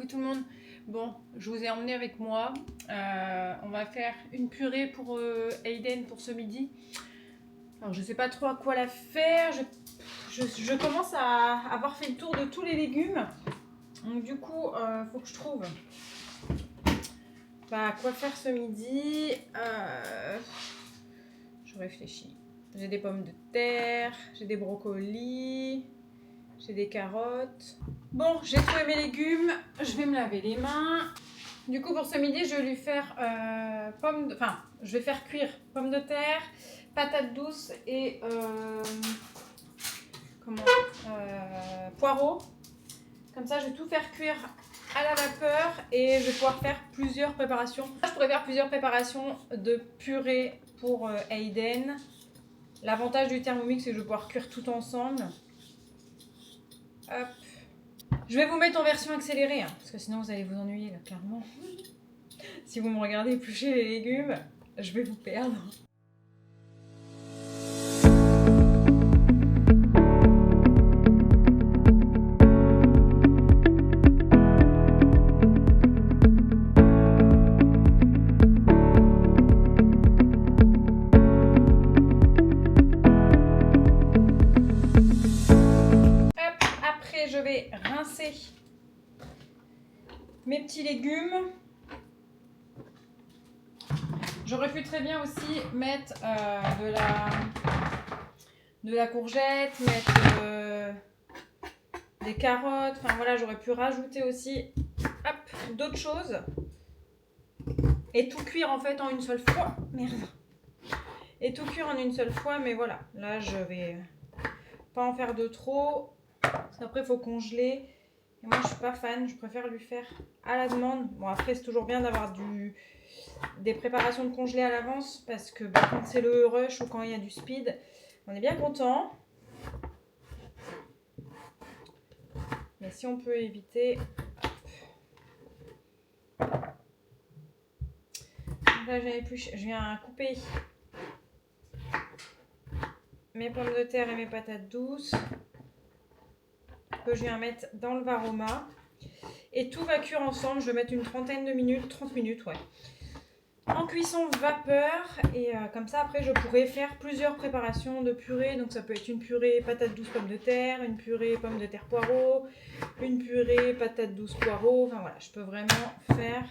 coucou tout le monde. Bon, je vous ai emmené avec moi. On va faire une purée pour Aiden pour ce midi. Alors je sais pas trop à quoi la faire. Je commence à avoir fait le tour de tous les légumes. Donc du coup, faut que je trouve quoi faire ce midi. Je réfléchis. J'ai des pommes de terre, j'ai des brocolis, j'ai des carottes. Bon, j'ai trouvé mes légumes, je vais me laver les mains. Du coup, pour ce midi, je vais lui faire je vais faire cuire pommes de terre, patates douces et poireaux. Comme ça, je vais tout faire cuire à la vapeur et je vais pouvoir faire plusieurs préparations. Je pourrais faire plusieurs préparations de purée pour Aiden. L'avantage du Thermomix, c'est que je vais pouvoir cuire tout ensemble. Hop. Je vais vous mettre en version accélérée, hein, parce que sinon vous allez vous ennuyer là, clairement. Si vous me regardez éplucher les légumes, je vais vous perdre. Je vais rincer mes petits légumes. J'aurais pu très bien aussi mettre de la courgette, mettre des carottes. Enfin voilà, j'aurais pu rajouter aussi d'autres choses. Et tout cuire en fait en une seule fois. Merde. Et tout cuire en une seule fois, mais voilà. Là, je vais pas en faire de trop. Parce qu'après, il faut congeler. Et moi, je suis pas fan. Je préfère lui faire à la demande. Bon, après, c'est toujours bien d'avoir des préparations de congelé à l'avance. Parce que quand c'est le rush ou quand il y a du speed, on est bien content. Mais si on peut éviter... Là, je viens couper mes pommes de terre et mes patates douces. Que je viens mettre dans le Varoma. Et tout va cuire ensemble. Je vais mettre une trentaine de minutes, 30 minutes, ouais. En cuisson vapeur. Et comme ça, après, je pourrais faire plusieurs préparations de purée. Donc, ça peut être une purée patates douces pommes de terre, une purée pommes de terre poireaux, une purée patates douces poireaux. Enfin, voilà, je peux vraiment faire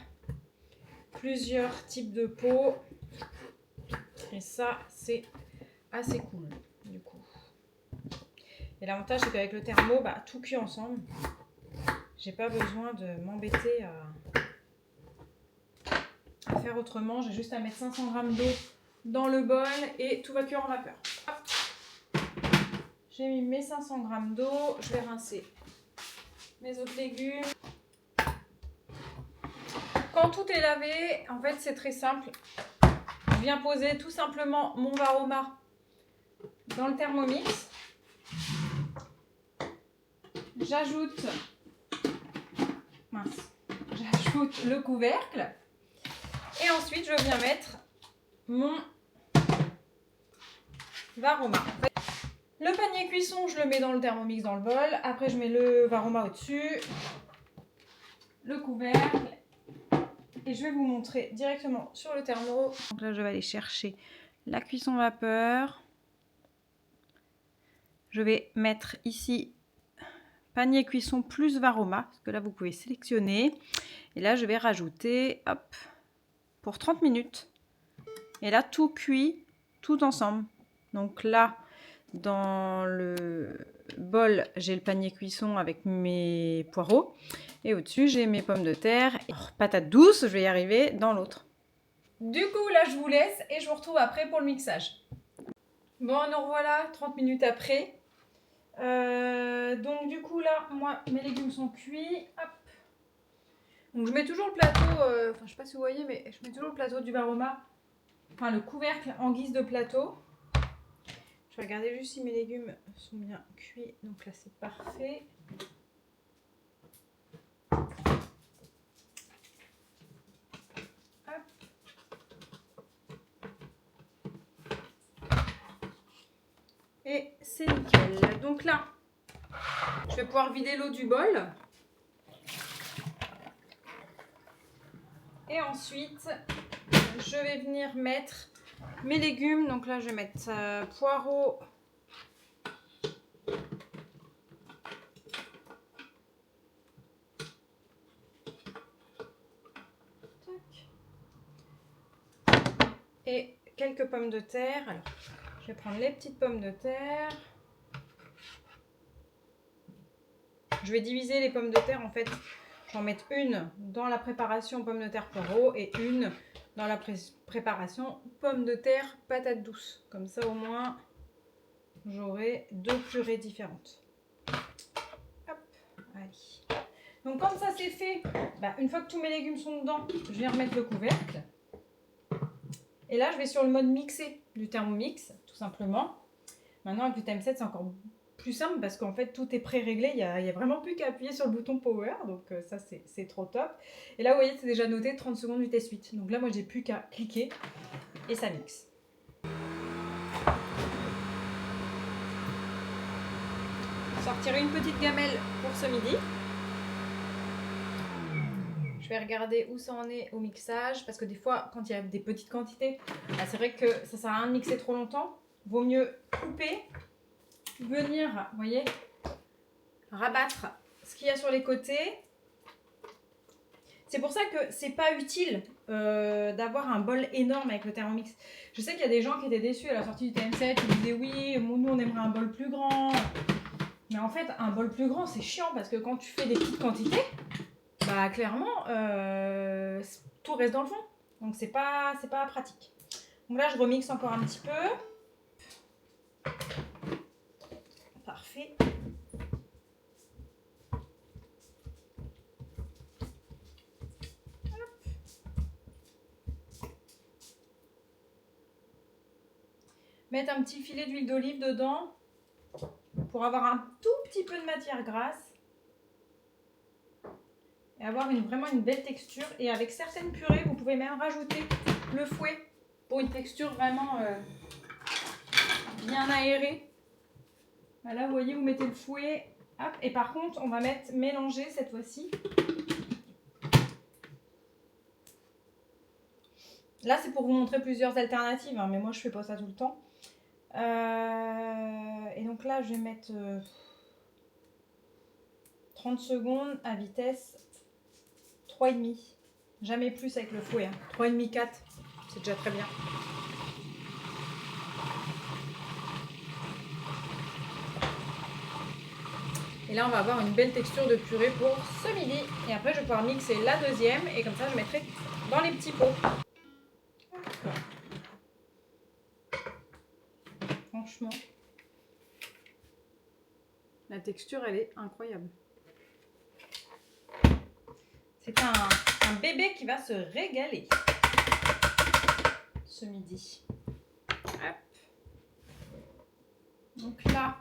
plusieurs types de pots. Et ça, c'est assez cool, du coup. Et l'avantage, c'est qu'avec le thermo, tout cuit ensemble. J'ai pas besoin de m'embêter à faire autrement. J'ai juste à mettre 500 g d'eau dans le bol et tout va cuire en vapeur. J'ai mis mes 500 g d'eau. Je vais rincer mes autres légumes. Quand tout est lavé, en fait, c'est très simple. Je viens poser tout simplement mon Varoma dans le Thermomix. J'ajoute le couvercle et ensuite je viens mettre mon Varoma. Le panier cuisson, je le mets dans le Thermomix dans le bol. Après, je mets le Varoma au-dessus, le couvercle et je vais vous montrer directement sur le thermo. Donc là, je vais aller chercher la cuisson vapeur. Je vais mettre ici panier cuisson plus Varoma, parce que là, vous pouvez sélectionner. Et là, je vais rajouter, pour 30 minutes. Et là, tout cuit, tout ensemble. Donc là, dans le bol, j'ai le panier cuisson avec mes poireaux. Et au-dessus, j'ai mes pommes de terre. Et patates douces, je vais y arriver dans l'autre. Du coup, là, je vous laisse et je vous retrouve après pour le mixage. Bon, nous revoilà 30 minutes après. Donc du coup là, moi mes légumes sont cuits. Hop. Donc je mets toujours le plateau, je sais pas si vous voyez, mais je mets toujours le plateau du Varoma, enfin le couvercle en guise de plateau. Je vais regarder juste si mes légumes sont bien cuits. Donc là c'est parfait. Hop. Et c'est nickel. Donc là, je vais pouvoir vider l'eau du bol. Et ensuite, je vais venir mettre mes légumes. Donc là, je vais mettre poireaux. Et quelques pommes de terre. Alors, je vais prendre les petites pommes de terre. Je vais diviser les pommes de terre en fait. Je vais en mettre une dans la préparation pommes de terre poireaux et une dans la préparation pommes de terre patates douces. Comme ça au moins j'aurai 2 purées différentes. Hop, allez. Donc quand ça c'est fait, une fois que tous mes légumes sont dedans, je vais remettre le couvercle. Et là je vais sur le mode mixé du Thermomix, tout simplement. Maintenant avec le TM7 c'est encore plus simple parce qu'en fait tout est pré-réglé, il y a vraiment plus qu'à appuyer sur le bouton power, donc ça c'est trop top. Et là vous voyez c'est déjà noté 30 secondes vitesse 8, donc là moi j'ai plus qu'à cliquer et ça mixe. Sortir une petite gamelle pour ce midi. Je vais regarder où ça en est au mixage parce que des fois quand il y a des petites quantités, c'est vrai que ça sert à rien de mixer trop longtemps, vaut mieux couper, venir, vous voyez, rabattre ce qu'il y a sur les côtés. C'est pour ça que c'est pas utile d'avoir un bol énorme avec le Thermomix. Je sais qu'il y a des gens qui étaient déçus à la sortie du TM7, ils disaient oui, nous on aimerait un bol plus grand. Mais en fait, un bol plus grand c'est chiant parce que quand tu fais des petites quantités, clairement tout reste dans le fond. Donc c'est pas pratique. Donc là je remixe encore un petit peu. Parfait. Mettre un petit filet d'huile d'olive dedans pour avoir un tout petit peu de matière grasse et avoir vraiment une belle texture. Et avec certaines purées, vous pouvez même rajouter le fouet pour une texture vraiment bien aérée. Là, vous voyez, vous mettez le fouet. Hop, et par contre, on va mélanger cette fois-ci. Là, c'est pour vous montrer plusieurs alternatives, hein, mais moi, je fais pas ça tout le temps. Et donc là, je vais mettre 30 secondes à vitesse 3,5. Jamais plus avec le fouet. 3,5, 4. C'est déjà très bien. Et là, on va avoir une belle texture de purée pour ce midi. Et après, je vais pouvoir mixer la deuxième. Et comme ça, je mettrai dans les petits pots. Franchement, la texture, elle est incroyable. C'est un bébé qui va se régaler ce midi. Hop. Donc là,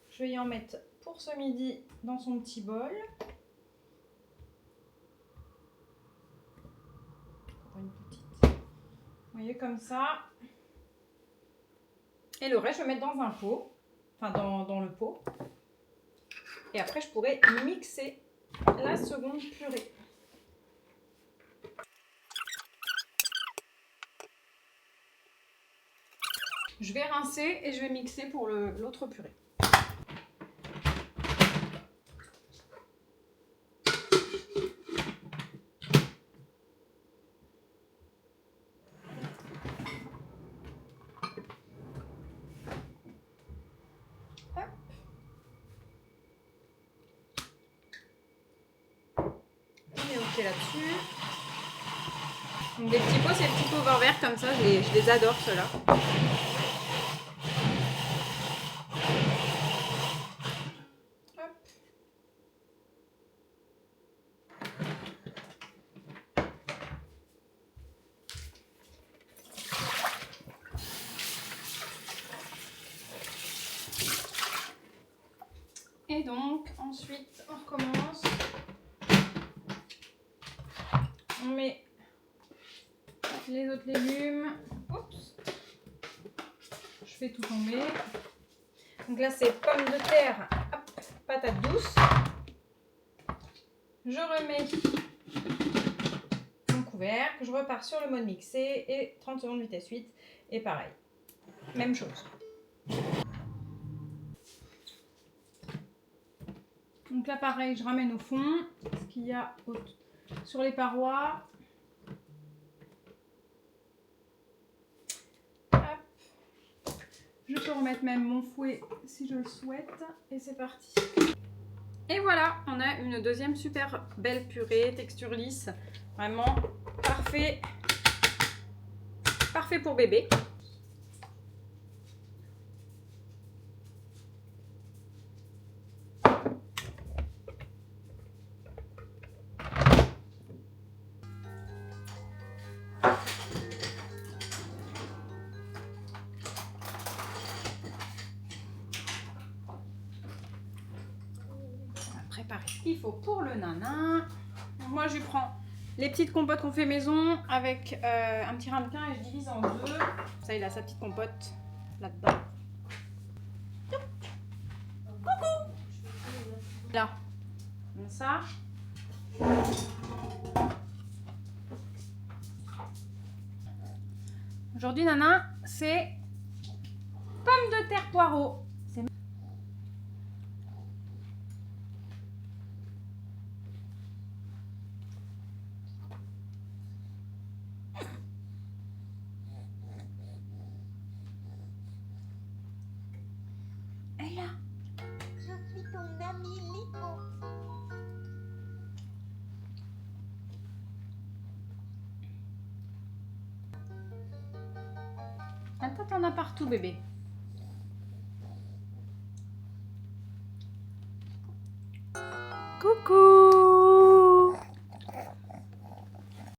je vais y en mettre pour ce midi dans son petit bol. Une petite. Vous voyez comme ça. Et le reste, je vais mettre dans un pot. Enfin, dans le pot. Et après, je pourrai mixer la seconde purée. Je vais rincer et je vais mixer pour l'autre purée. Hop. On est ok là-dessus. Donc des petits pots, c'est les petits pots vin vert comme ça, je les adore ceux-là. Et donc, ensuite, on recommence. On met les autres légumes. Oups. Je fais tout tomber. Donc là, c'est pommes de terre, hop, patates douces. Je remets mon couvercle. ouvert, que je repars sur le mode mixé et 30 secondes vitesse 8. Et pareil, même chose. Donc là pareil, je ramène au fond ce qu'il y a sur les parois. Hop. Je peux remettre même mon fouet si je le souhaite. Et c'est parti. Et voilà, on a une deuxième super belle purée, texture lisse. Vraiment parfait. Parfait pour bébé. Préparer ce qu'il faut pour le nanin. Donc moi je prends les petites compotes qu'on fait maison avec un petit ramequin et je divise en deux. Ça il a sa petite compote là-dedans. Coucou. Là, comme ça. Aujourd'hui nanin c'est pommes de terre poireaux. Attends, t'en as partout, bébé.